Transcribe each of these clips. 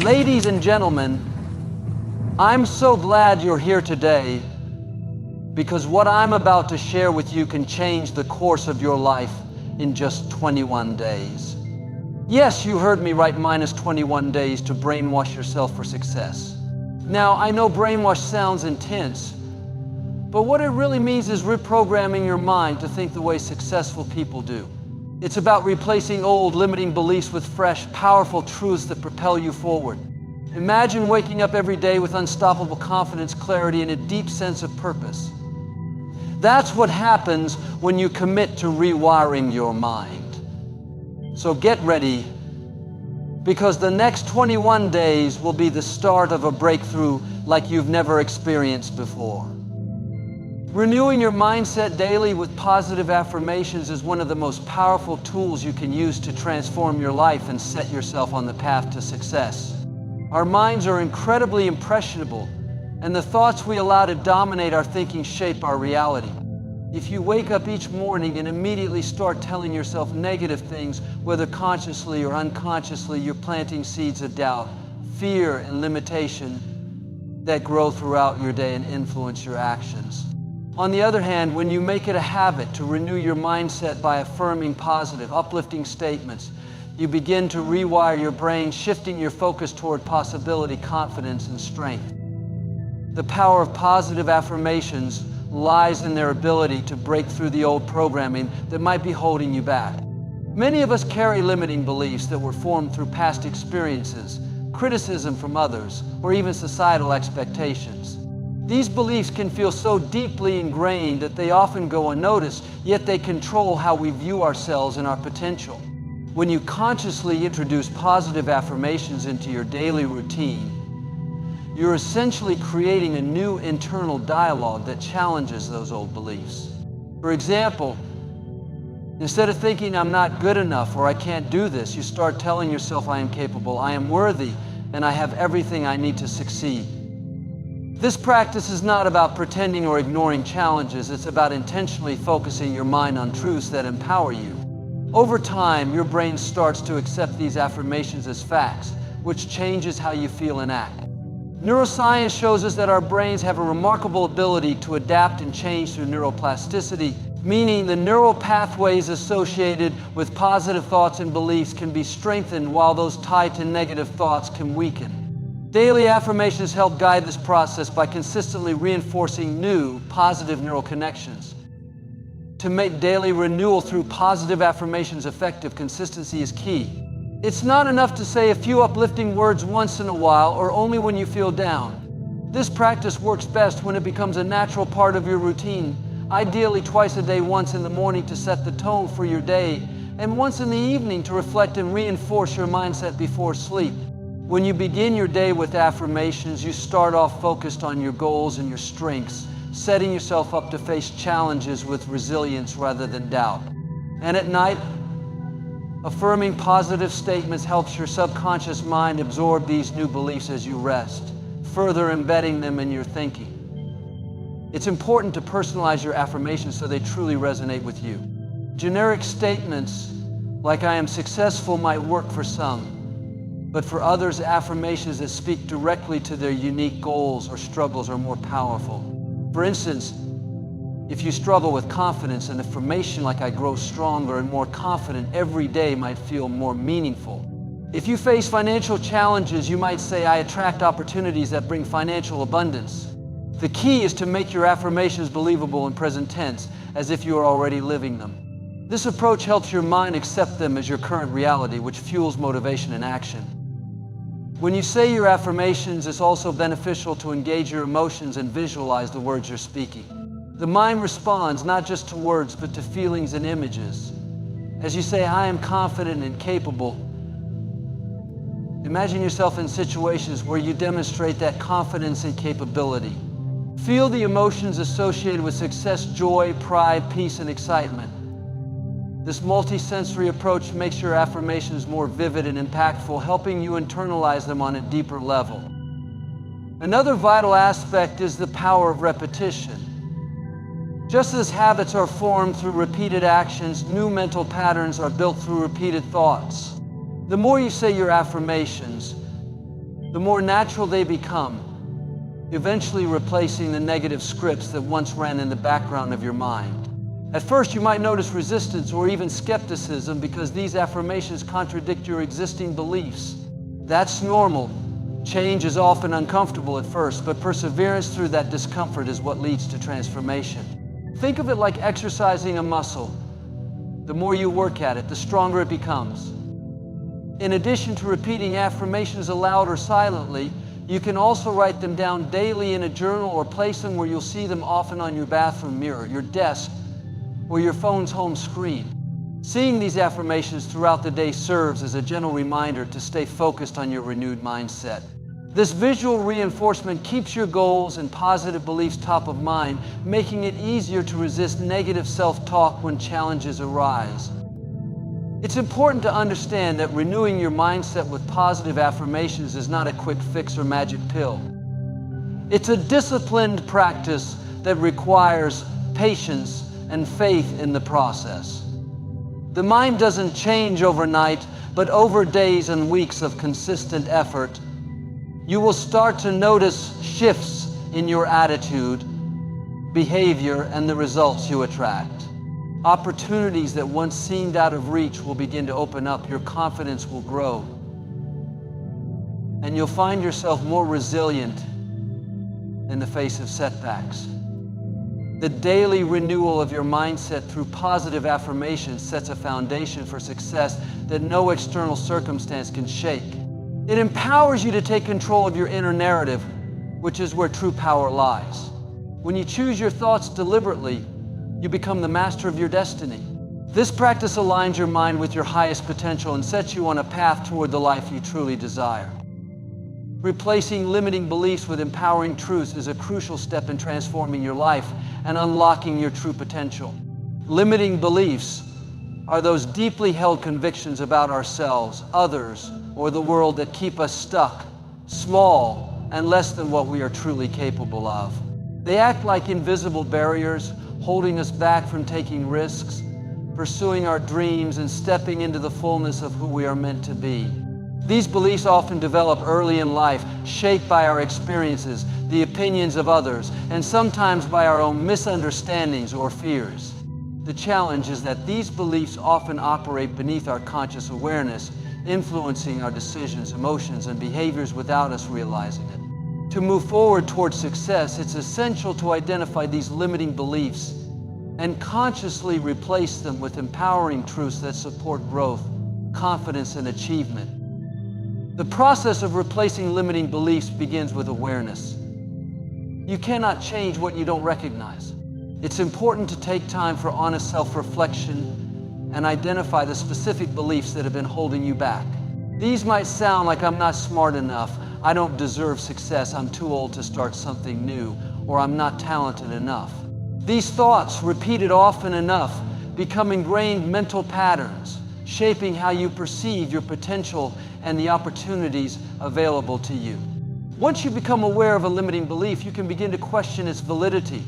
Ladies and gentlemen, I'm so glad you're here today because what I'm about to share with you can change the course of your life in just 21 days. Yes, you heard me right, minus 21 days to brainwash yourself for success. Now, I know brainwash sounds intense, but what it really means is reprogramming your mind to think the way successful people do. It's about replacing old, limiting beliefs with fresh, powerful truths that propel you forward. Imagine waking up every day with unstoppable confidence, clarity, and a deep sense of purpose. That's what happens when you commit to rewiring your mind. So get ready, because the next 21 days will be the start of a breakthrough like you've never experienced before. Renewing your mindset daily with positive affirmations is one of the most powerful tools you can use to transform your life and set yourself on the path to success. Our minds are incredibly impressionable, and the thoughts we allow to dominate our thinking shape our reality. If you wake up each morning and immediately start telling yourself negative things, whether consciously or unconsciously, you're planting seeds of doubt, fear, and limitation that grow throughout your day and influence your actions. On the other hand, when you make it a habit to renew your mindset by affirming positive, uplifting statements, you begin to rewire your brain, shifting your focus toward possibility, confidence, and strength. The power of positive affirmations lies in their ability to break through the old programming that might be holding you back. Many of us carry limiting beliefs that were formed through past experiences, criticism from others, or even societal expectations. These beliefs can feel so deeply ingrained that they often go unnoticed, yet they control how we view ourselves and our potential. When you consciously introduce positive affirmations into your daily routine, you're essentially creating a new internal dialogue that challenges those old beliefs. For example, instead of thinking I'm not good enough or I can't do this, you start telling yourself I am capable, I am worthy, and I have everything I need to succeed. This practice is not about pretending or ignoring challenges. It's about intentionally focusing your mind on truths that empower you. Over time, your brain starts to accept these affirmations as facts, which changes how you feel and act. Neuroscience shows us that our brains have a remarkable ability to adapt and change through neuroplasticity, meaning the neural pathways associated with positive thoughts and beliefs can be strengthened while those tied to negative thoughts can weaken. Daily affirmations help guide this process by consistently reinforcing new, positive neural connections. To make daily renewal through positive affirmations effective, consistency is key. It's not enough to say a few uplifting words once in a while or only when you feel down. This practice works best when it becomes a natural part of your routine, ideally twice a day, once in the morning to set the tone for your day, and once in the evening to reflect and reinforce your mindset before sleep. When you begin your day with affirmations, you start off focused on your goals and your strengths, setting yourself up to face challenges with resilience rather than doubt. And at night, affirming positive statements helps your subconscious mind absorb these new beliefs as you rest, further embedding them in your thinking. It's important to personalize your affirmations so they truly resonate with you. Generic statements like "I am successful" might work for some, but for others, affirmations that speak directly to their unique goals or struggles are more powerful. For instance, if you struggle with confidence, an affirmation like "I grow stronger and more confident every day" might feel more meaningful. If you face financial challenges, you might say "I attract opportunities that bring financial abundance." The key is to make your affirmations believable in present tense, as if you are already living them. This approach helps your mind accept them as your current reality, which fuels motivation and action. When you say your affirmations, it's also beneficial to engage your emotions and visualize the words you're speaking. The mind responds not just to words, but to feelings and images. As you say, "I am confident and capable," imagine yourself in situations where you demonstrate that confidence and capability. Feel the emotions associated with success, joy, pride, peace, and excitement. This multi-sensory approach makes your affirmations more vivid and impactful, helping you internalize them on a deeper level. Another vital aspect is the power of repetition. Just as habits are formed through repeated actions, new mental patterns are built through repeated thoughts. The more you say your affirmations, the more natural they become, eventually replacing the negative scripts that once ran in the background of your mind. At first, you might notice resistance or even skepticism because these affirmations contradict your existing beliefs. That's normal. Change is often uncomfortable at first, but perseverance through that discomfort is what leads to transformation. Think of it like exercising a muscle. The more you work at it, the stronger it becomes. In addition to repeating affirmations aloud or silently, you can also write them down daily in a journal or place them where you'll see them often on your bathroom mirror, your desk, or your phone's home screen. Seeing these affirmations throughout the day serves as a gentle reminder to stay focused on your renewed mindset. This visual reinforcement keeps your goals and positive beliefs top of mind, making it easier to resist negative self-talk when challenges arise. It's important to understand that renewing your mindset with positive affirmations is not a quick fix or magic pill. It's a disciplined practice that requires patience and faith in the process. The mind doesn't change overnight, but over days and weeks of consistent effort, you will start to notice shifts in your attitude, behavior, and the results you attract. Opportunities that once seemed out of reach will begin to open up, your confidence will grow, and you'll find yourself more resilient in the face of setbacks. The daily renewal of your mindset through positive affirmations sets a foundation for success that no external circumstance can shake. It empowers you to take control of your inner narrative, which is where true power lies. When you choose your thoughts deliberately, you become the master of your destiny. This practice aligns your mind with your highest potential and sets you on a path toward the life you truly desire. Replacing limiting beliefs with empowering truths is a crucial step in transforming your life and unlocking your true potential. Limiting beliefs are those deeply held convictions about ourselves, others, or the world that keep us stuck, small, and less than what we are truly capable of. They act like invisible barriers, holding us back from taking risks, pursuing our dreams, and stepping into the fullness of who we are meant to be. These beliefs often develop early in life, shaped by our experiences, the opinions of others, and sometimes by our own misunderstandings or fears. The challenge is that these beliefs often operate beneath our conscious awareness, influencing our decisions, emotions, and behaviors without us realizing it. To move forward towards success, it's essential to identify these limiting beliefs and consciously replace them with empowering truths that support growth, confidence, and achievement. The process of replacing limiting beliefs begins with awareness. You cannot change what you don't recognize. It's important to take time for honest self-reflection and identify the specific beliefs that have been holding you back. These might sound like I'm not smart enough, I don't deserve success, I'm too old to start something new, or I'm not talented enough. These thoughts, repeated often enough, become ingrained mental patterns, shaping how you perceive your potential and the opportunities available to you. Once you become aware of a limiting belief, you can begin to question its validity.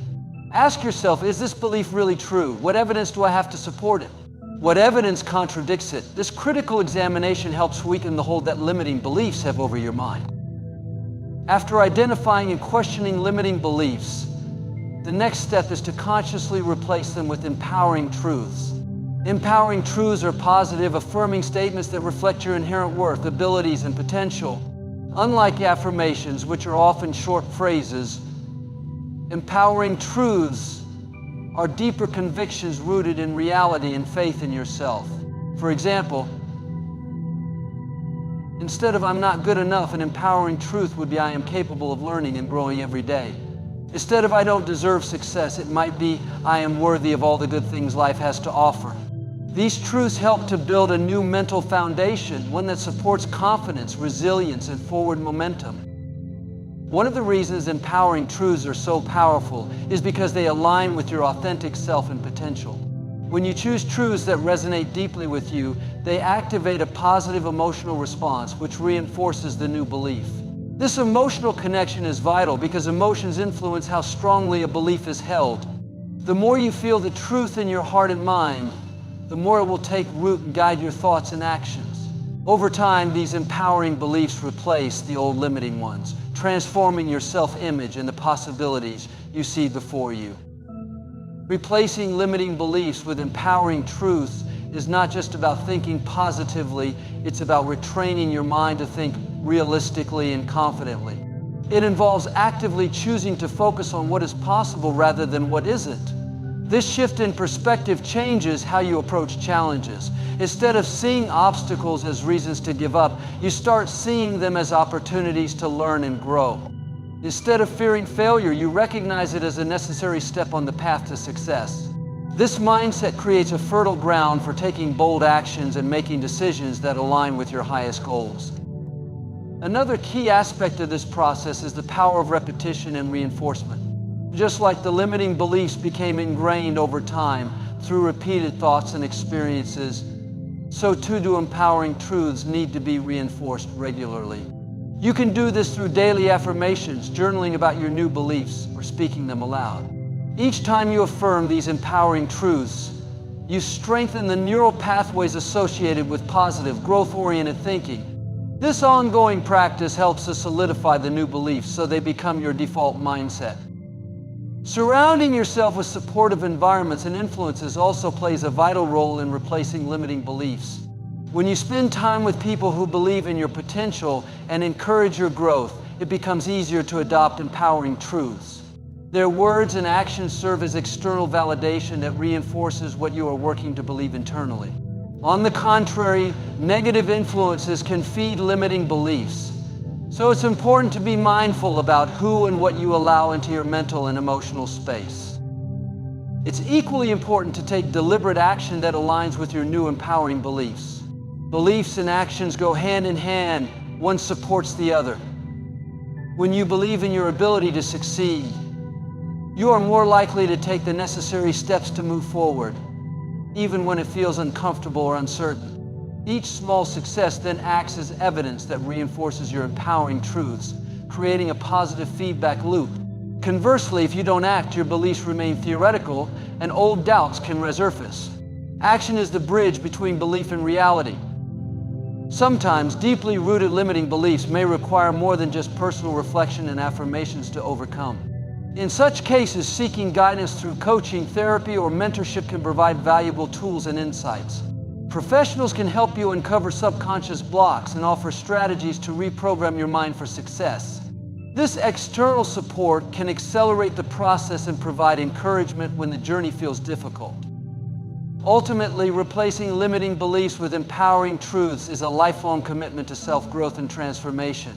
Ask yourself, is this belief really true? What evidence do I have to support it? What evidence contradicts it? This critical examination helps weaken the hold that limiting beliefs have over your mind. After identifying and questioning limiting beliefs, the next step is to consciously replace them with empowering truths. Empowering truths are positive, affirming statements that reflect your inherent worth, abilities, and potential. Unlike affirmations, which are often short phrases, empowering truths are deeper convictions rooted in reality and faith in yourself. For example, instead of "I'm not good enough," an empowering truth would be "I am capable of learning and growing every day." Instead of "I don't deserve success," it might be "I am worthy of all the good things life has to offer." These truths help to build a new mental foundation, one that supports confidence, resilience, and forward momentum. One of the reasons empowering truths are so powerful is because they align with your authentic self and potential. When you choose truths that resonate deeply with you, they activate a positive emotional response, which reinforces the new belief. This emotional connection is vital because emotions influence how strongly a belief is held. The more you feel the truth in your heart and mind, the more it will take root and guide your thoughts and actions. Over time, these empowering beliefs replace the old limiting ones, transforming your self-image and the possibilities you see before you. Replacing limiting beliefs with empowering truths is not just about thinking positively, it's about retraining your mind to think realistically and confidently. It involves actively choosing to focus on what is possible rather than what isn't. This shift in perspective changes how you approach challenges. Instead of seeing obstacles as reasons to give up, you start seeing them as opportunities to learn and grow. Instead of fearing failure, you recognize it as a necessary step on the path to success. This mindset creates a fertile ground for taking bold actions and making decisions that align with your highest goals. Another key aspect of this process is the power of repetition and reinforcement. Just like the limiting beliefs became ingrained over time through repeated thoughts and experiences, so too do empowering truths need to be reinforced regularly. You can do this through daily affirmations, journaling about your new beliefs, or speaking them aloud. Each time you affirm these empowering truths, you strengthen the neural pathways associated with positive, growth-oriented thinking. This ongoing practice helps to solidify the new beliefs so they become your default mindset. Surrounding yourself with supportive environments and influences also plays a vital role in replacing limiting beliefs. When you spend time with people who believe in your potential and encourage your growth, it becomes easier to adopt empowering truths. Their words and actions serve as external validation that reinforces what you are working to believe internally. On the contrary, negative influences can feed limiting beliefs. So it's important to be mindful about who and what you allow into your mental and emotional space. It's equally important to take deliberate action that aligns with your new empowering beliefs. Beliefs and actions go hand in hand, one supports the other. When you believe in your ability to succeed, you are more likely to take the necessary steps to move forward, even when it feels uncomfortable or uncertain. Each small success then acts as evidence that reinforces your empowering truths, creating a positive feedback loop. Conversely, if you don't act, your beliefs remain theoretical and old doubts can resurface. Action is the bridge between belief and reality. Sometimes, deeply rooted limiting beliefs may require more than just personal reflection and affirmations to overcome. In such cases, seeking guidance through coaching, therapy, or mentorship can provide valuable tools and insights. Professionals can help you uncover subconscious blocks and offer strategies to reprogram your mind for success. This external support can accelerate the process and provide encouragement when the journey feels difficult. Ultimately, replacing limiting beliefs with empowering truths is a lifelong commitment to self-growth and transformation.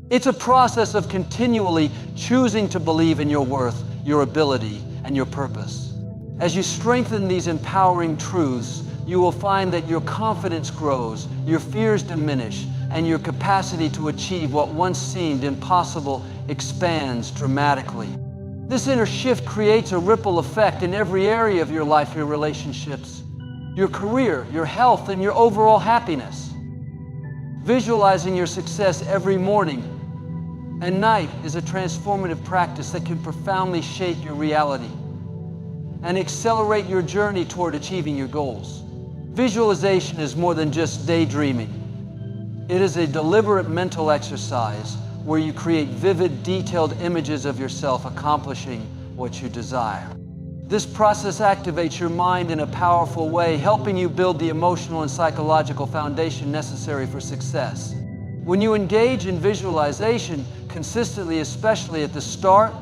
It's a process of continually choosing to believe in your worth, your ability, and your purpose. As you strengthen these empowering truths, you will find that your confidence grows, your fears diminish, and your capacity to achieve what once seemed impossible expands dramatically. This inner shift creates a ripple effect in every area of your life, your relationships, your career, your health, and your overall happiness. Visualizing your success every morning and night is a transformative practice that can profoundly shape your reality and accelerate your journey toward achieving your goals. Visualization is more than just daydreaming. It is a deliberate mental exercise where you create vivid, detailed images of yourself accomplishing what you desire. This process activates your mind in a powerful way, helping you build the emotional and psychological foundation necessary for success. When you engage in visualization consistently, especially at the start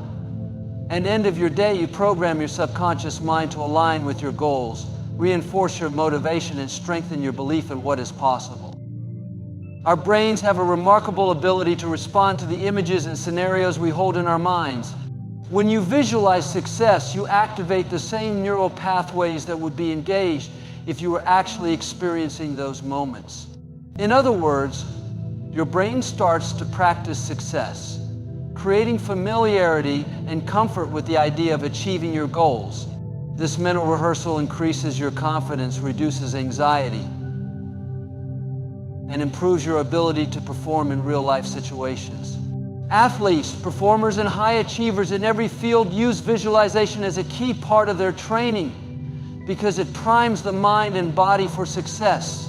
and end of your day, you program your subconscious mind to align with your goals, reinforce your motivation, and strengthen your belief in what is possible. Our brains have a remarkable ability to respond to the images and scenarios we hold in our minds. When you visualize success, you activate the same neural pathways that would be engaged if you were actually experiencing those moments. In other words, your brain starts to practice success, creating familiarity and comfort with the idea of achieving your goals. This mental rehearsal increases your confidence, reduces anxiety, and improves your ability to perform in real-life situations. Athletes, performers, and high achievers in every field use visualization as a key part of their training because it primes the mind and body for success.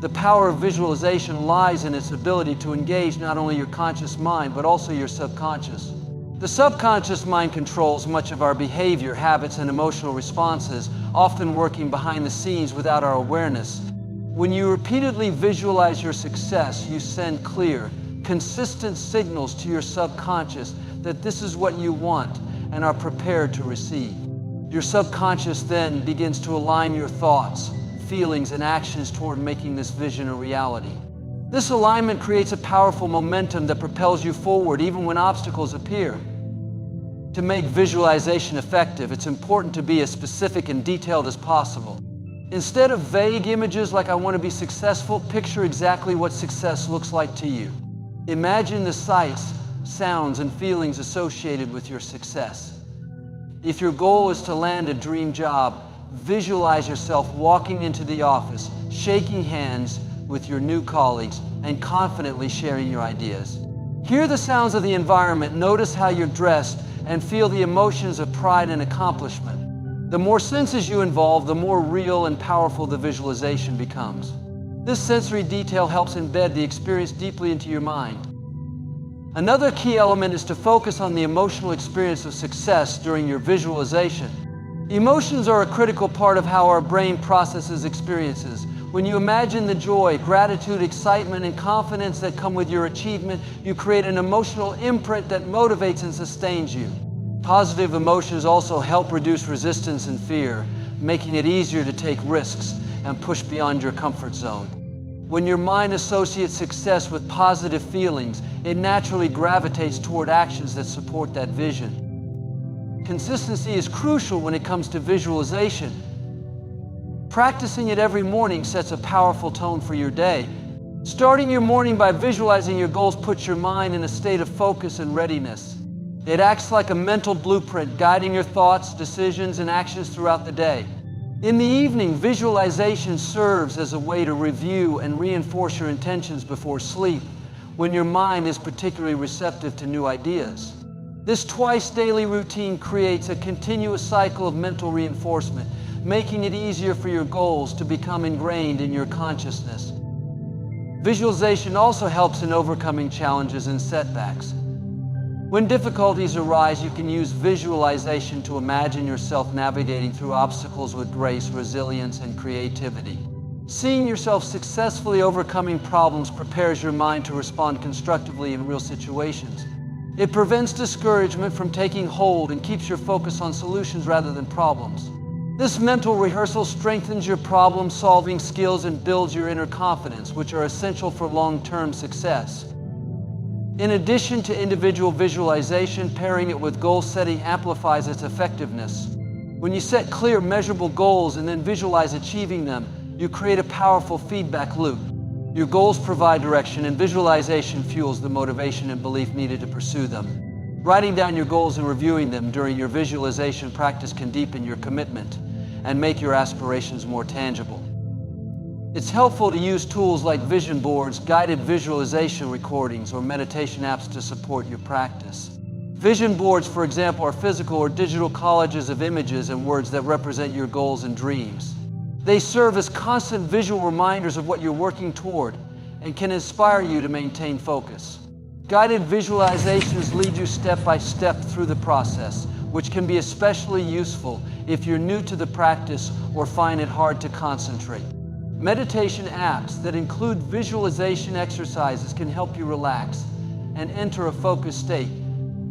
The power of visualization lies in its ability to engage not only your conscious mind, but also your subconscious. The subconscious mind controls much of our behavior, habits, and emotional responses, often working behind the scenes without our awareness. When you repeatedly visualize your success, you send clear, consistent signals to your subconscious that this is what you want and are prepared to receive. Your subconscious then begins to align your thoughts, feelings, and actions toward making this vision a reality. This alignment creates a powerful momentum that propels you forward even when obstacles appear. To make visualization effective, it's important to be as specific and detailed as possible. Instead of vague images like "I want to be successful," picture exactly what success looks like to you. Imagine the sights, sounds, and feelings associated with your success. If your goal is to land a dream job, visualize yourself walking into the office, shaking hands with your new colleagues, and confidently sharing your ideas. Hear the sounds of the environment, notice how you're dressed, and feel the emotions of pride and accomplishment. The more senses you involve, the more real and powerful the visualization becomes. This sensory detail helps embed the experience deeply into your mind. Another key element is to focus on the emotional experience of success during your visualization. Emotions are a critical part of how our brain processes experiences. When you imagine the joy, gratitude, excitement, and confidence that come with your achievement, you create an emotional imprint that motivates and sustains you. Positive emotions also help reduce resistance and fear, making it easier to take risks and push beyond your comfort zone. When your mind associates success with positive feelings, it naturally gravitates toward actions that support that vision. Consistency is crucial when it comes to visualization. Practicing it every morning sets a powerful tone for your day. Starting your morning by visualizing your goals puts your mind in a state of focus and readiness. It acts like a mental blueprint, guiding your thoughts, decisions, and actions throughout the day. In the evening, visualization serves as a way to review and reinforce your intentions before sleep, when your mind is particularly receptive to new ideas. This twice daily routine creates a continuous cycle of mental reinforcement, making it easier for your goals to become ingrained in your consciousness. Visualization also helps in overcoming challenges and setbacks. When difficulties arise, you can use visualization to imagine yourself navigating through obstacles with grace, resilience, and creativity. Seeing yourself successfully overcoming problems prepares your mind to respond constructively in real situations. It prevents discouragement from taking hold and keeps your focus on solutions rather than problems. This mental rehearsal strengthens your problem-solving skills and builds your inner confidence, which are essential for long-term success. In addition to individual visualization, pairing it with goal setting amplifies its effectiveness. When you set clear, measurable goals and then visualize achieving them, you create a powerful feedback loop. Your goals provide direction, and visualization fuels the motivation and belief needed to pursue them. Writing down your goals and reviewing them during your visualization practice can deepen your commitment and make your aspirations more tangible. It's helpful to use tools like vision boards, guided visualization recordings, or meditation apps to support your practice. Vision boards, for example, are physical or digital collages of images and words that represent your goals and dreams. They serve as constant visual reminders of what you're working toward and can inspire you to maintain focus. Guided visualizations lead you step by step through the process, which can be especially useful if you're new to the practice or find it hard to concentrate. Meditation apps that include visualization exercises can help you relax and enter a focused state,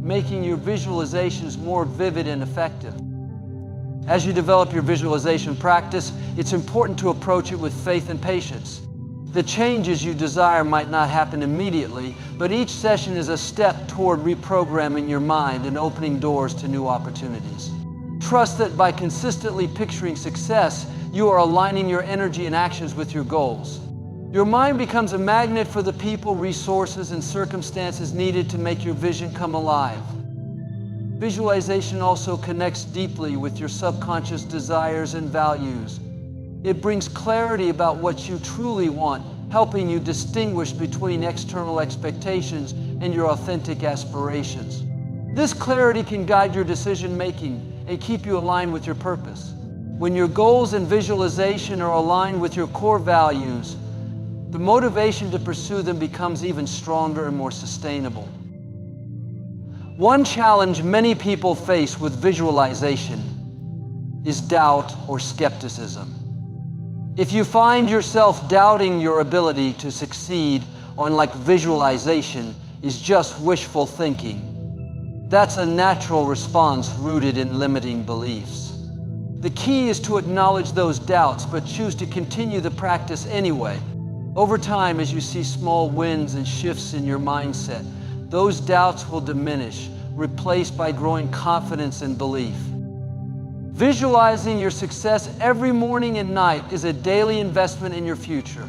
making your visualizations more vivid and effective. As you develop your visualization practice, it's important to approach it with faith and patience. The changes you desire might not happen immediately, but each session is a step toward reprogramming your mind and opening doors to new opportunities. Trust that by consistently picturing success, you are aligning your energy and actions with your goals. Your mind becomes a magnet for the people, resources, and circumstances needed to make your vision come alive. Visualization also connects deeply with your subconscious desires and values. It brings clarity about what you truly want, helping you distinguish between external expectations and your authentic aspirations. This clarity can guide your decision-making and keep you aligned with your purpose. When your goals and visualization are aligned with your core values, the motivation to pursue them becomes even stronger and more sustainable. One challenge many people face with visualization is doubt or skepticism. If you find yourself doubting your ability to succeed on visualization is just wishful thinking, that's a natural response rooted in limiting beliefs. The key is to acknowledge those doubts, but choose to continue the practice anyway. Over time, as you see small wins and shifts in your mindset, those doubts will diminish, replaced by growing confidence and belief. Visualizing your success every morning and night is a daily investment in your future.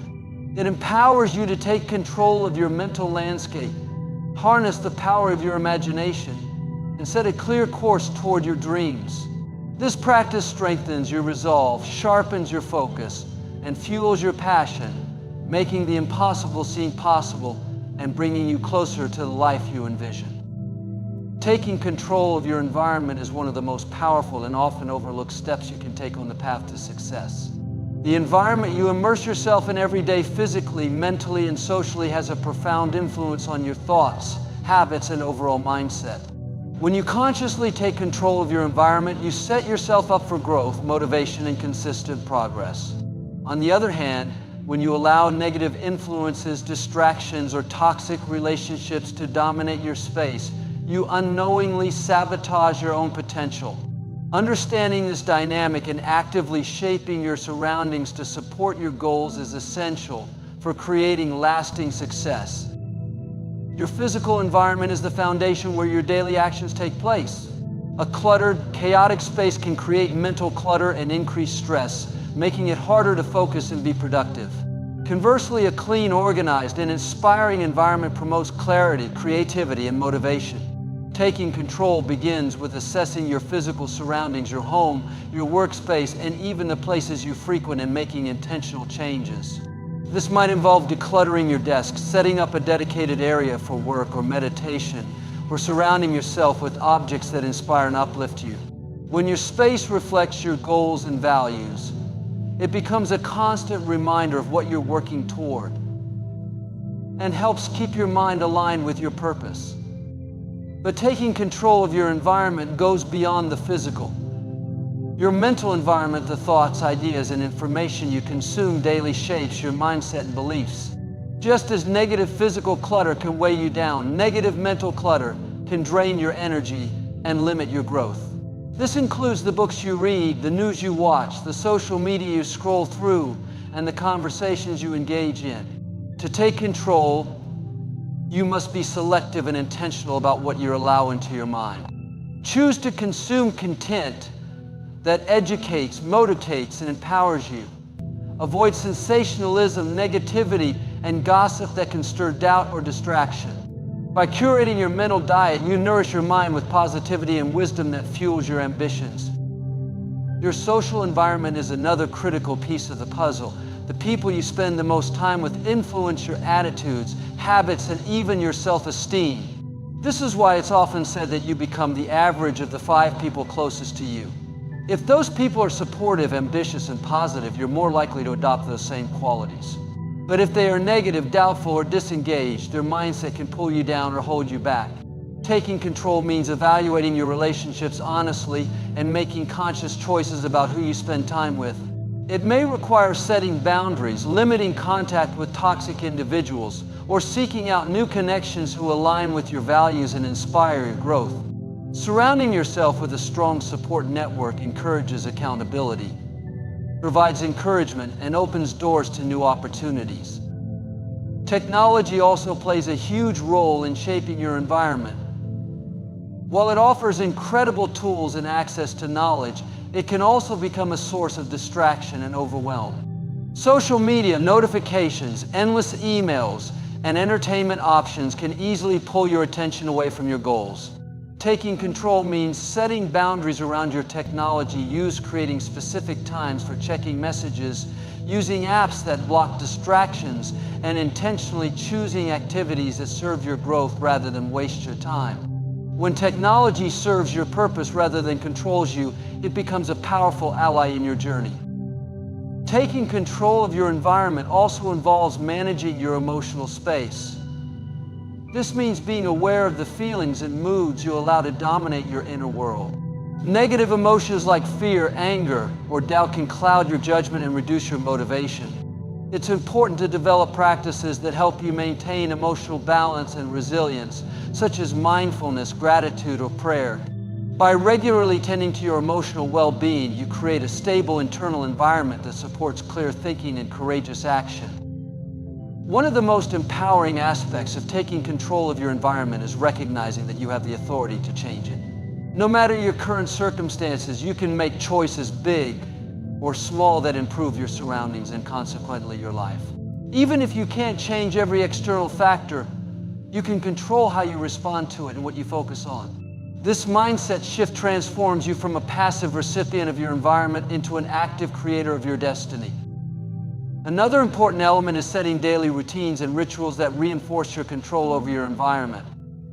It empowers you to take control of your mental landscape, harness the power of your imagination, and set a clear course toward your dreams. This practice strengthens your resolve, sharpens your focus, and fuels your passion, making the impossible seem possible and bringing you closer to the life you envision. Taking control of your environment is one of the most powerful and often overlooked steps you can take on the path to success. The environment you immerse yourself in every day physically, mentally, and socially has a profound influence on your thoughts, habits, and overall mindset. When you consciously take control of your environment, you set yourself up for growth, motivation, and consistent progress. On the other hand, when you allow negative influences, distractions, or toxic relationships to dominate your space, you unknowingly sabotage your own potential. Understanding this dynamic and actively shaping your surroundings to support your goals is essential for creating lasting success. Your physical environment is the foundation where your daily actions take place. A cluttered, chaotic space can create mental clutter and increase stress, making it harder to focus and be productive. Conversely, a clean, organized, and inspiring environment promotes clarity, creativity, and motivation. Taking control begins with assessing your physical surroundings, your home, your workspace, and even the places you frequent, and making intentional changes. This might involve decluttering your desk, setting up a dedicated area for work or meditation, or surrounding yourself with objects that inspire and uplift you. When your space reflects your goals and values, it becomes a constant reminder of what you're working toward and helps keep your mind aligned with your purpose. But taking control of your environment goes beyond the physical. Your mental environment, the thoughts, ideas, and information you consume daily shapes your mindset and beliefs. Just as negative physical clutter can weigh you down, negative mental clutter can drain your energy and limit your growth. This includes the books you read, the news you watch, the social media you scroll through, and the conversations you engage in. To take control, you must be selective and intentional about what you allow into your mind. Choose to consume content that educates, motivates, and empowers you. Avoid sensationalism, negativity, and gossip that can stir doubt or distraction. By curating your mental diet, you nourish your mind with positivity and wisdom that fuels your ambitions. Your social environment is another critical piece of the puzzle. The people you spend the most time with influence your attitudes, habits, and even your self-esteem. This is why it's often said that you become the average of the 5 people closest to you. If those people are supportive, ambitious, and positive, you're more likely to adopt those same qualities. But if they are negative, doubtful, or disengaged, their mindset can pull you down or hold you back. Taking control means evaluating your relationships honestly and making conscious choices about who you spend time with. It may require setting boundaries, limiting contact with toxic individuals, or seeking out new connections who align with your values and inspire your growth. Surrounding yourself with a strong support network encourages accountability, provides encouragement, and opens doors to new opportunities. Technology also plays a huge role in shaping your environment. While it offers incredible tools and access to knowledge, it can also become a source of distraction and overwhelm. Social media, notifications, endless emails, and entertainment options can easily pull your attention away from your goals. Taking control means setting boundaries around your technology use, creating specific times for checking messages, using apps that block distractions, and intentionally choosing activities that serve your growth rather than waste your time. When technology serves your purpose rather than controls you, it becomes a powerful ally in your journey. Taking control of your environment also involves managing your emotional space. This means being aware of the feelings and moods you allow to dominate your inner world. Negative emotions like fear, anger, or doubt can cloud your judgment and reduce your motivation. It's important to develop practices that help you maintain emotional balance and resilience, such as mindfulness, gratitude, or prayer. By regularly tending to your emotional well-being, you create a stable internal environment that supports clear thinking and courageous action. One of the most empowering aspects of taking control of your environment is recognizing that you have the authority to change it. No matter your current circumstances, you can make choices big or small that improve your surroundings and consequently your life. Even if you can't change every external factor, you can control how you respond to it and what you focus on. This mindset shift transforms you from a passive recipient of your environment into an active creator of your destiny. Another important element is setting daily routines and rituals that reinforce your control over your environment.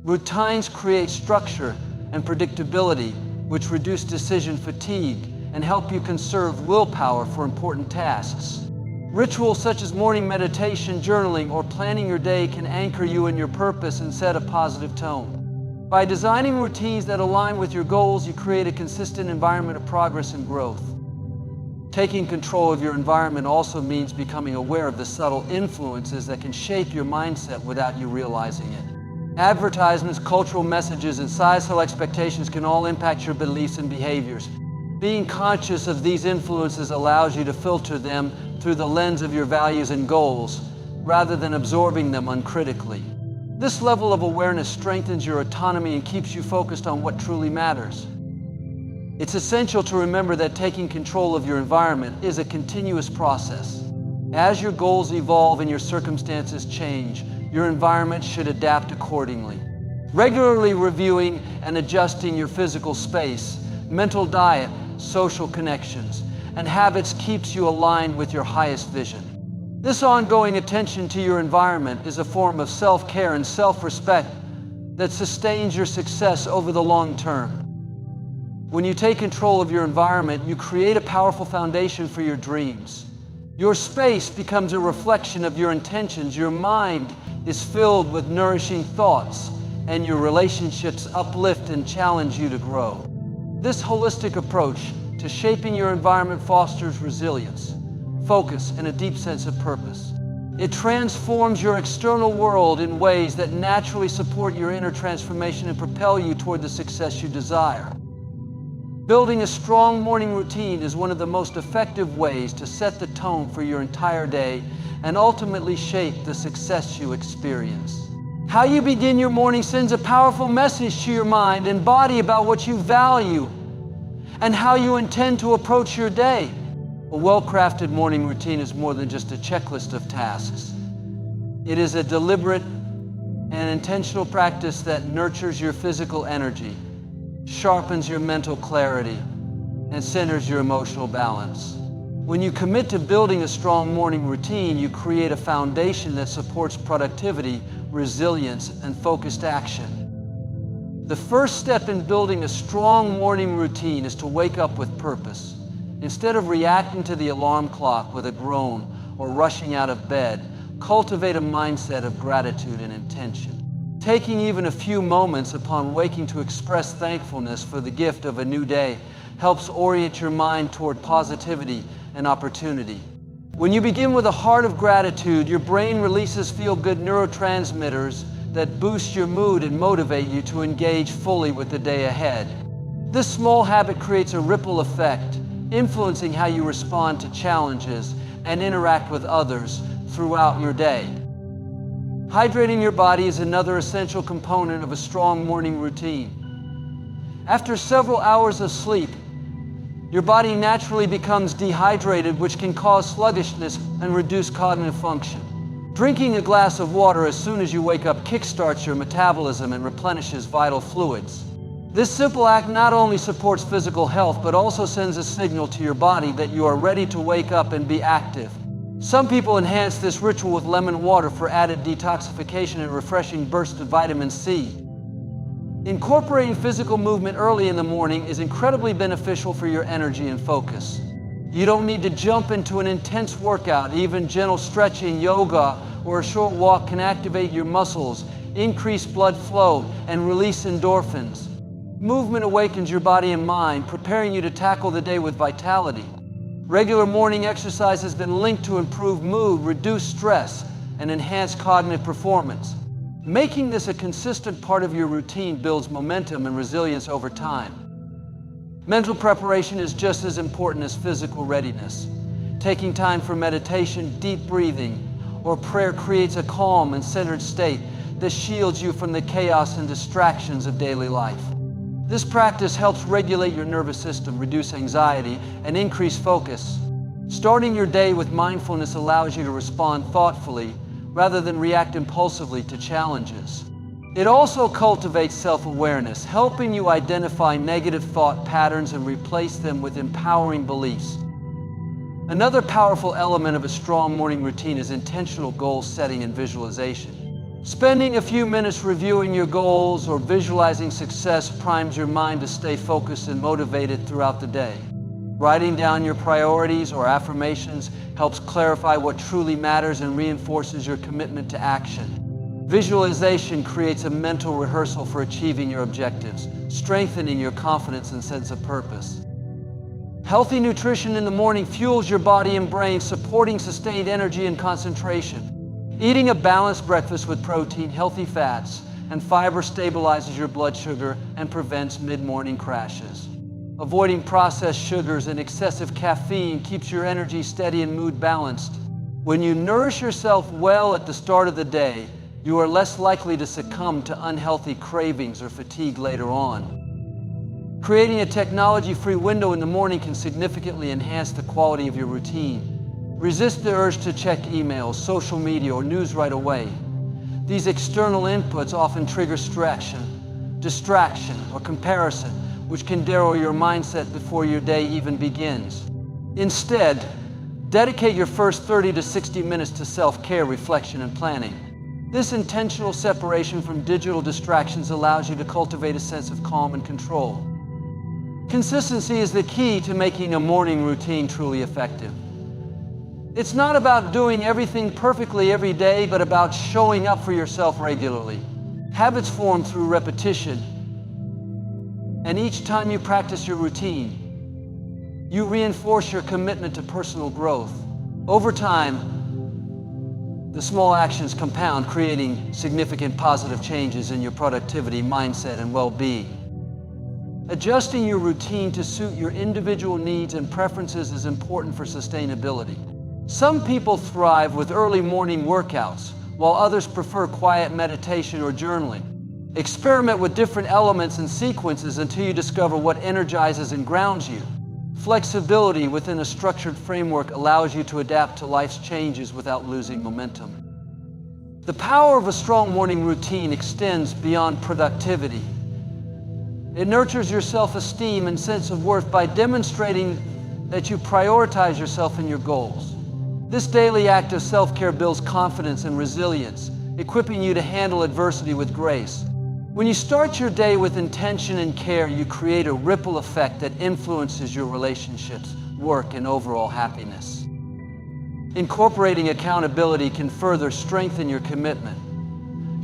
Routines create structure and predictability, which reduce decision fatigue and help you conserve willpower for important tasks. Rituals such as morning meditation, journaling, or planning your day can anchor you in your purpose and set a positive tone. By designing routines that align with your goals, you create a consistent environment of progress and growth. Taking control of your environment also means becoming aware of the subtle influences that can shape your mindset without you realizing it. Advertisements, cultural messages, and societal expectations can all impact your beliefs and behaviors. Being conscious of these influences allows you to filter them through the lens of your values and goals, rather than absorbing them uncritically. This level of awareness strengthens your autonomy and keeps you focused on what truly matters. It's essential to remember that taking control of your environment is a continuous process. As your goals evolve and your circumstances change, your environment should adapt accordingly. Regularly reviewing and adjusting your physical space, mental diet, social connections, and habits keeps you aligned with your highest vision. This ongoing attention to your environment is a form of self-care and self-respect that sustains your success over the long term. When you take control of your environment, you create a powerful foundation for your dreams. Your space becomes a reflection of your intentions. Your mind is filled with nourishing thoughts, and your relationships uplift and challenge you to grow. This holistic approach to shaping your environment fosters resilience, focus, and a deep sense of purpose. It transforms your external world in ways that naturally support your inner transformation and propel you toward the success you desire. Building a strong morning routine is one of the most effective ways to set the tone for your entire day and ultimately shape the success you experience. How you begin your morning sends a powerful message to your mind and body about what you value and how you intend to approach your day. A well-crafted morning routine is more than just a checklist of tasks. It is a deliberate and intentional practice that nurtures your physical energy, sharpens your mental clarity, and centers your emotional balance. When you commit to building a strong morning routine, you create a foundation that supports productivity, resilience, and focused action. The first step in building a strong morning routine is to wake up with purpose. Instead of reacting to the alarm clock with a groan or rushing out of bed, cultivate a mindset of gratitude and intention. Taking even a few moments upon waking to express thankfulness for the gift of a new day helps orient your mind toward positivity and opportunity. When you begin with a heart of gratitude, your brain releases feel-good neurotransmitters that boost your mood and motivate you to engage fully with the day ahead. This small habit creates a ripple effect, influencing how you respond to challenges and interact with others throughout your day. Hydrating your body is another essential component of a strong morning routine. After several hours of sleep, your body naturally becomes dehydrated, which can cause sluggishness and reduce cognitive function. Drinking a glass of water as soon as you wake up kickstarts your metabolism and replenishes vital fluids. This simple act not only supports physical health, but also sends a signal to your body that you are ready to wake up and be active. Some people enhance this ritual with lemon water for added detoxification and refreshing bursts of vitamin C. Incorporating physical movement early in the morning is incredibly beneficial for your energy and focus. You don't need to jump into an intense workout. Even gentle stretching, yoga, or a short walk can activate your muscles, increase blood flow, and release endorphins. Movement awakens your body and mind, preparing you to tackle the day with vitality. Regular morning exercise has been linked to improved mood, reduced stress, and enhanced cognitive performance. Making this a consistent part of your routine builds momentum and resilience over time. Mental preparation is just as important as physical readiness. Taking time for meditation, deep breathing, or prayer creates a calm and centered state that shields you from the chaos and distractions of daily life. This practice helps regulate your nervous system, reduce anxiety, and increase focus. Starting your day with mindfulness allows you to respond thoughtfully rather than react impulsively to challenges. It also cultivates self-awareness, helping you identify negative thought patterns and replace them with empowering beliefs. Another powerful element of a strong morning routine is intentional goal setting and visualization. Spending a few minutes reviewing your goals or visualizing success primes your mind to stay focused and motivated throughout the day. Writing down your priorities or affirmations helps clarify what truly matters and reinforces your commitment to action. Visualization creates a mental rehearsal for achieving your objectives, strengthening your confidence and sense of purpose. Healthy nutrition in the morning fuels your body and brain, supporting sustained energy and concentration. Eating a balanced breakfast with protein, healthy fats, and fiber stabilizes your blood sugar and prevents mid-morning crashes. Avoiding processed sugars and excessive caffeine keeps your energy steady and mood balanced. When you nourish yourself well at the start of the day, you are less likely to succumb to unhealthy cravings or fatigue later on. Creating a technology-free window in the morning can significantly enhance the quality of your routine. Resist the urge to check emails, social media, or news right away. These external inputs often trigger distraction, or comparison, which can derail your mindset before your day even begins. Instead, dedicate your first 30 to 60 minutes to self-care, reflection, and planning. This intentional separation from digital distractions allows you to cultivate a sense of calm and control. Consistency is the key to making a morning routine truly effective. It's not about doing everything perfectly every day, but about showing up for yourself regularly. Habits form through repetition, and each time you practice your routine, you reinforce your commitment to personal growth. Over time, the small actions compound, creating significant positive changes in your productivity, mindset, and well-being. Adjusting your routine to suit your individual needs and preferences is important for sustainability. Some people thrive with early morning workouts, while others prefer quiet meditation or journaling. Experiment with different elements and sequences until you discover what energizes and grounds you. Flexibility within a structured framework allows you to adapt to life's changes without losing momentum. The power of a strong morning routine extends beyond productivity. It nurtures your self-esteem and sense of worth by demonstrating that you prioritize yourself and your goals. This daily act of self-care builds confidence and resilience, equipping you to handle adversity with grace. When you start your day with intention and care, you create a ripple effect that influences your relationships, work, and overall happiness. Incorporating accountability can further strengthen your commitment.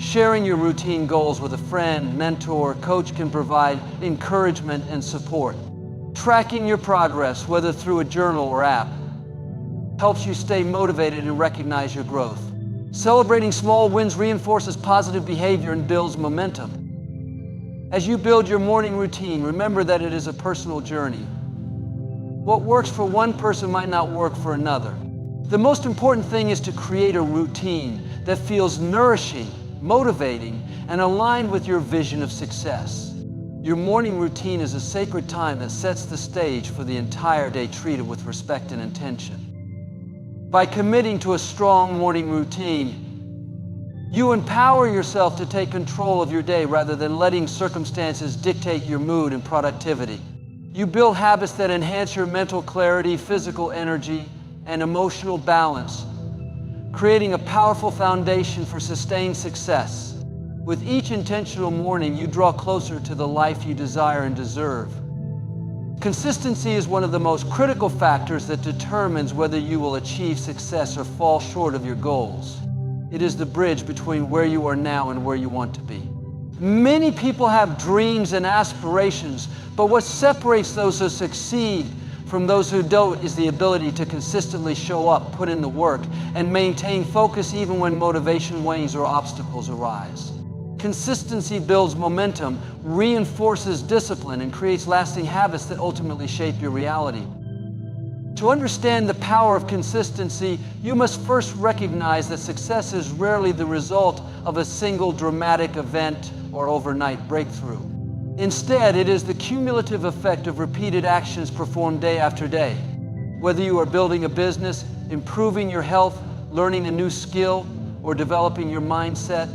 Sharing your routine goals with a friend, mentor, or coach can provide encouragement and support. Tracking your progress, whether through a journal or app, helps you stay motivated and recognize your growth. Celebrating small wins reinforces positive behavior and builds momentum. As you build your morning routine, remember that it is a personal journey. What works for one person might not work for another. The most important thing is to create a routine that feels nourishing, motivating, and aligned with your vision of success. Your morning routine is a sacred time that sets the stage for the entire day, treated with respect and intention. By committing to a strong morning routine, you empower yourself to take control of your day rather than letting circumstances dictate your mood and productivity. You build habits that enhance your mental clarity, physical energy, and emotional balance, creating a powerful foundation for sustained success. With each intentional morning, you draw closer to the life you desire and deserve. Consistency is one of the most critical factors that determines whether you will achieve success or fall short of your goals. It is the bridge between where you are now and where you want to be. Many people have dreams and aspirations, but what separates those who succeed from those who don't is the ability to consistently show up, put in the work, and maintain focus even when motivation wanes or obstacles arise. Consistency builds momentum, reinforces discipline, and creates lasting habits that ultimately shape your reality. To understand the power of consistency, you must first recognize that success is rarely the result of a single dramatic event or overnight breakthrough. Instead, it is the cumulative effect of repeated actions performed day after day. Whether you are building a business, improving your health, learning a new skill, or developing your mindset,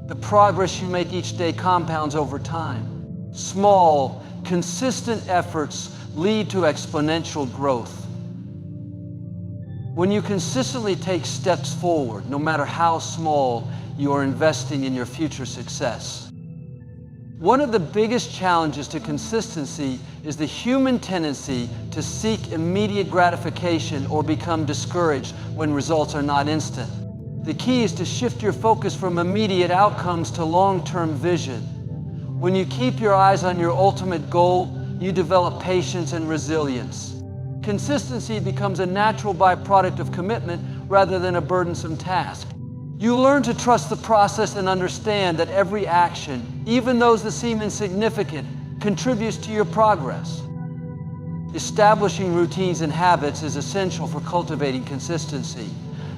the progress you make each day compounds over time. Small, consistent efforts lead to exponential growth. When you consistently take steps forward, no matter how small, you are investing in your future success. One of the biggest challenges to consistency is the human tendency to seek immediate gratification or become discouraged when results are not instant. The key is to shift your focus from immediate outcomes to long-term vision. When you keep your eyes on your ultimate goal, you develop patience and resilience. Consistency becomes a natural byproduct of commitment rather than a burdensome task. You learn to trust the process and understand that every action, even those that seem insignificant, contributes to your progress. Establishing routines and habits is essential for cultivating consistency.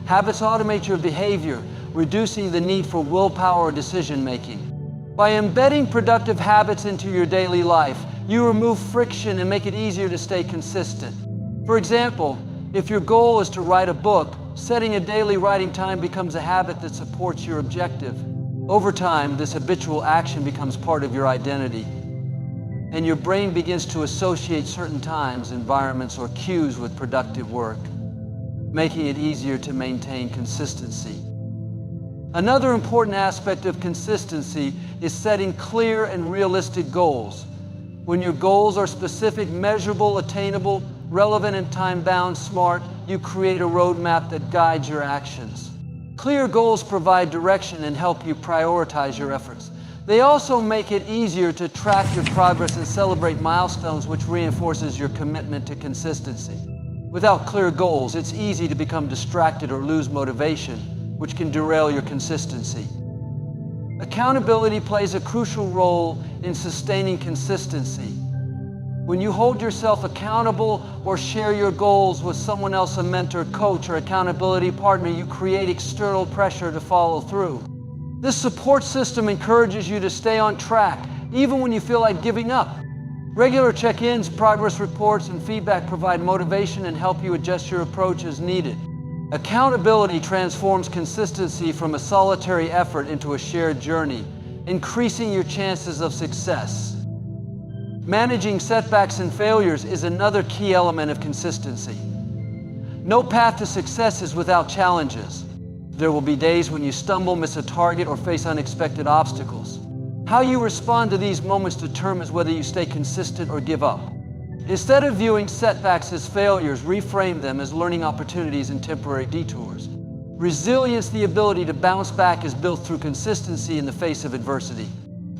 Habits automate your behavior, reducing the need for willpower or decision-making. By embedding productive habits into your daily life, you remove friction and make it easier to stay consistent. For example, if your goal is to write a book, setting a daily writing time becomes a habit that supports your objective. Over time, this habitual action becomes part of your identity, and your brain begins to associate certain times, environments, or cues with productive work, making it easier to maintain consistency. Another important aspect of consistency is setting clear and realistic goals. When your goals are specific, measurable, attainable, relevant, and time-bound, smart, you create a roadmap that guides your actions. Clear goals provide direction and help you prioritize your efforts. They also make it easier to track your progress and celebrate milestones, which reinforces your commitment to consistency. Without clear goals, it's easy to become distracted or lose motivation, which can derail your consistency. Accountability plays a crucial role in sustaining consistency. When you hold yourself accountable or share your goals with someone else, a mentor, coach, or accountability partner, you create external pressure to follow through. This support system encourages you to stay on track, even when you feel like giving up. Regular check-ins, progress reports, and feedback provide motivation and help you adjust your approach as needed. Accountability transforms consistency from a solitary effort into a shared journey, increasing your chances of success. Managing setbacks and failures is another key element of consistency. No path to success is without challenges. There will be days when you stumble, miss a target, or face unexpected obstacles. How you respond to these moments determines whether you stay consistent or give up. Instead of viewing setbacks as failures, reframe them as learning opportunities and temporary detours. Resilience, the ability to bounce back, is built through consistency in the face of adversity.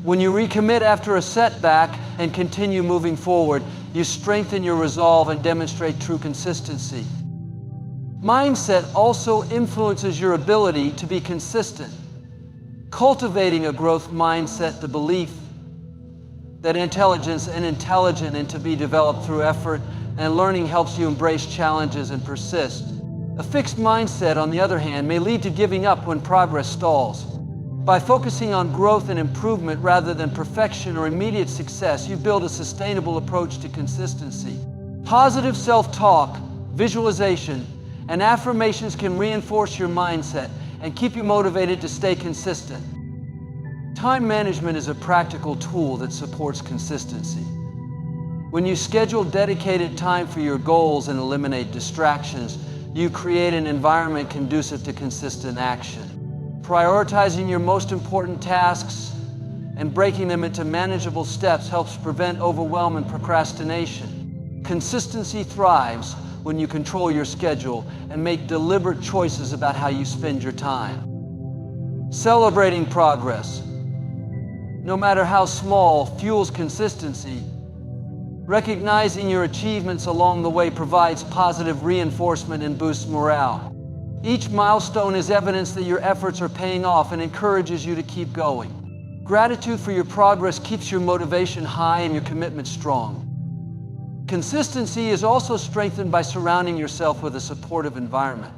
When you recommit after a setback and continue moving forward, you strengthen your resolve and demonstrate true consistency. Mindset also influences your ability to be consistent. Cultivating a growth mindset, the belief that intelligence and intelligent and to be developed through effort and learning helps you embrace challenges and persist. A fixed mindset, on the other hand, may lead to giving up when progress stalls. By focusing on growth and improvement rather than perfection or immediate success, you build a sustainable approach to consistency. Positive self-talk, visualization, and affirmations can reinforce your mindset and keep you motivated to stay consistent. Time management is a practical tool that supports consistency. When you schedule dedicated time for your goals and eliminate distractions, you create an environment conducive to consistent action. Prioritizing your most important tasks and breaking them into manageable steps helps prevent overwhelm and procrastination. Consistency thrives when you control your schedule and make deliberate choices about how you spend your time. Celebrating progress, no matter how small, fuels consistency. Recognizing your achievements along the way provides positive reinforcement and boosts morale. Each milestone is evidence that your efforts are paying off and encourages you to keep going. Gratitude for your progress keeps your motivation high and your commitment strong. Consistency is also strengthened by surrounding yourself with a supportive environment.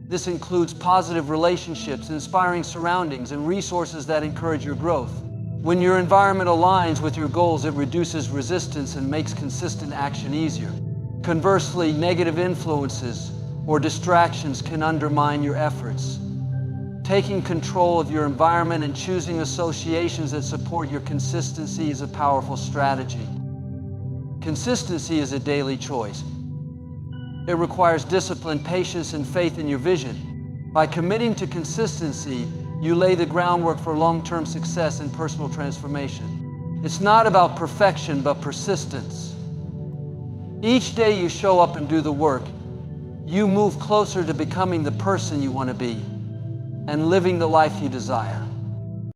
This includes positive relationships, inspiring surroundings, and resources that encourage your growth. When your environment aligns with your goals, it reduces resistance and makes consistent action easier. Conversely, negative influences or distractions can undermine your efforts. Taking control of your environment and choosing associations that support your consistency is a powerful strategy. Consistency is a daily choice. It requires discipline, patience, and faith in your vision. By committing to consistency, you lay the groundwork for long-term success and personal transformation. It's not about perfection, but persistence. Each day you show up and do the work, you move closer to becoming the person you want to be and living the life you desire.